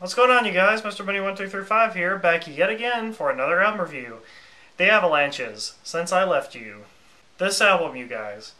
What's going on, you guys? Mr. Bunny1235 here, back yet again for another album review. The Avalanches, Since I Left You. This album, you guys,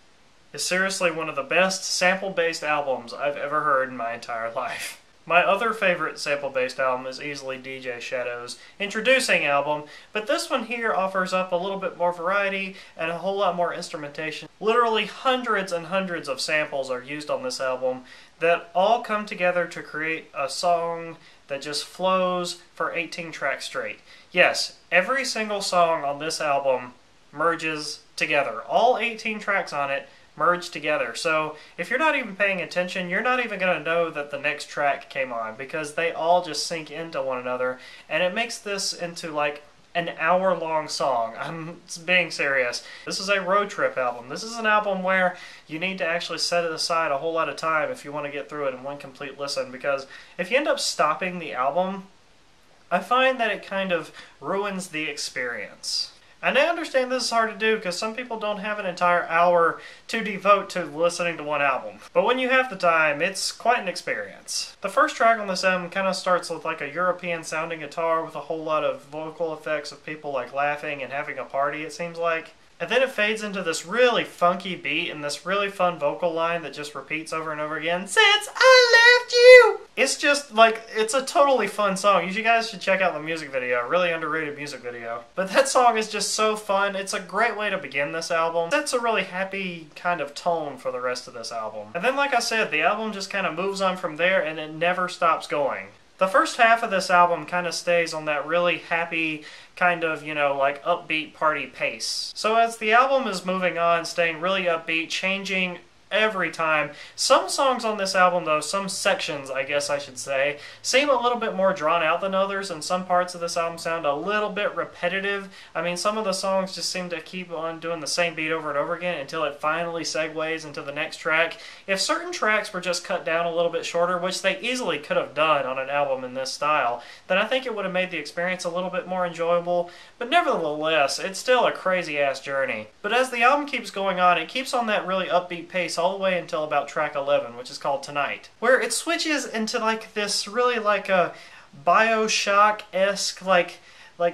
is seriously one of the best sample-based albums I've ever heard in my entire life. My other favorite sample-based album is easily DJ Shadow's Introducing album, but this one here offers up a little bit more variety and a whole lot more instrumentation. Literally hundreds and hundreds of samples are used on this album that all come together to create a song that just flows for 18 tracks straight. Yes, every single song on this album merges together. All 18 tracks on it merge together. So if you're not even paying attention, you're not even going to know that the next track came on because they all just sync into one another, and it makes this into like an hour-long song. I'm being serious. This is a road trip album. This is an album where you need to actually set it aside a whole lot of time if you want to get through it in one complete listen, because if you end up stopping the album, I find that it kind of ruins the experience. And I understand this is hard to do because some people don't have an entire hour to devote to listening to one album. But when you have the time, it's quite an experience. The first track on this album kind of starts with like a European sounding guitar with a whole lot of vocal effects of people like laughing and having a party, it seems like. And then it fades into this really funky beat and this really fun vocal line that just repeats over and over again. Since I left you! It's just like, it's a totally fun song. You guys should check out the music video. Really underrated music video. But that song is just so fun. It's a great way to begin this album. That's a really happy kind of tone for the rest of this album. And then, like I said, the album just kind of moves on from there and it never stops going. The first half of this album kind of stays on that really happy, kind of, you know, like upbeat party pace. So as the album is moving on, staying really upbeat, changing every time. Some songs on this album, though, some sections, I guess I should say, seem a little bit more drawn out than others, and some parts of this album sound a little bit repetitive. I mean, some of the songs just seem to keep on doing the same beat over and over again until it finally segues into the next track. If certain tracks were just cut down a little bit shorter, which they easily could have done on an album in this style, then I think it would have made the experience a little bit more enjoyable. But nevertheless, it's still a crazy-ass journey. But as the album keeps going on, it keeps on that really upbeat pace all the way until about track 11, which is called Tonight, where it switches into like this really like a Bioshock-esque, like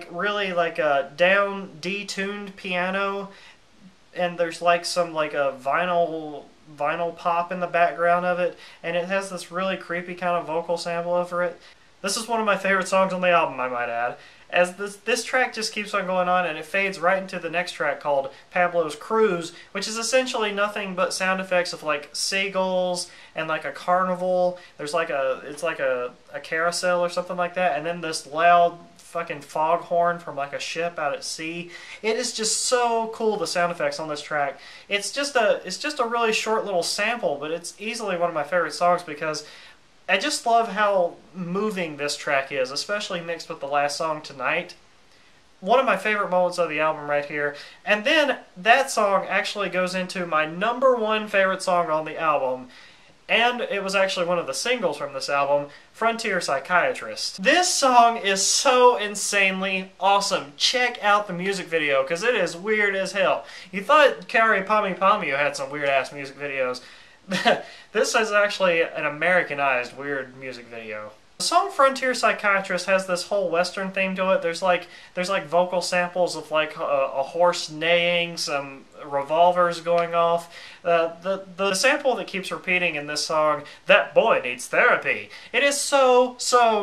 really like a down, detuned piano, and there's like some like a vinyl pop in the background of it, and it has this really creepy kind of vocal sample over it. This is one of my favorite songs on the album, I might add. As this track just keeps on going on, and it fades right into the next track called Pablo's Cruise, which is essentially nothing but sound effects of like seagulls and like a carnival. There's like it's like a carousel or something like that, and then this loud fucking foghorn from like a ship out at sea. It is just so cool, the sound effects on this track. It's just a really short little sample, but it's easily one of my favorite songs because I just love how moving this track is, especially mixed with the last song, Tonight. One of my favorite moments of the album right here. And then that song actually goes into my #1 favorite song on the album, and it was actually one of the singles from this album, Frontier Psychiatrist. This song is so insanely awesome. Check out the music video, because it is weird as hell. You thought Carrie Pami had some weird-ass music videos. This is actually an Americanized weird music video. The song Frontier Psychiatrist has this whole Western theme to it. There's like vocal samples of like a horse neighing, some revolvers going off. The sample that keeps repeating in this song, "That boy needs therapy." It is so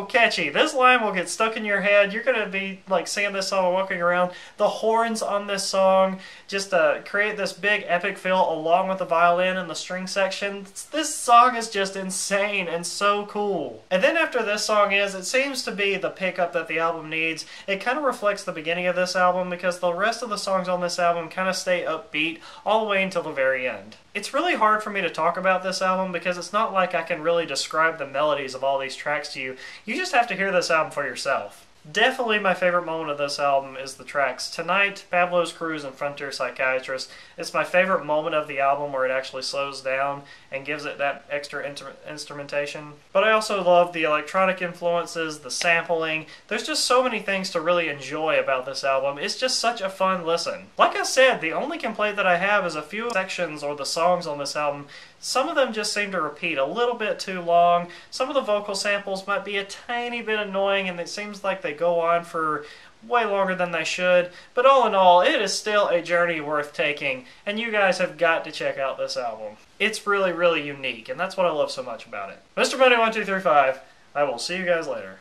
catchy. This line will get stuck in your head. You're gonna be like singing this song walking around. The horns on this song just create this big epic feel along with the violin and the string section. This song is just insane and so cool. And then after this song it seems to be the pickup that the album needs. It kind of reflects the beginning of this album because the rest of the songs on this album kind of stay upbeat all the way until the very end. It's really hard for me to talk about this album because it's not like I can really describe the melodies of all these tracks to you. You just have to hear this album for yourself. Definitely my favorite moment of this album is the tracks Tonight, Pablo's Cruise, and Frontier Psychiatrist. It's my favorite moment of the album where it actually slows down and gives it that extra instrumentation. But I also love the electronic influences, the sampling. There's just so many things to really enjoy about this album. It's just such a fun listen. Like I said, the only complaint that I have is a few sections or the songs on this album Some of them just seem to repeat a little bit too long. Some of the vocal samples might be a tiny bit annoying, and it seems like they go on for way longer than they should. But all in all, it is still a journey worth taking, and you guys have got to check out this album. It's really, really unique, and that's what I love so much about it. Mr. Money 1235, I will see you guys later.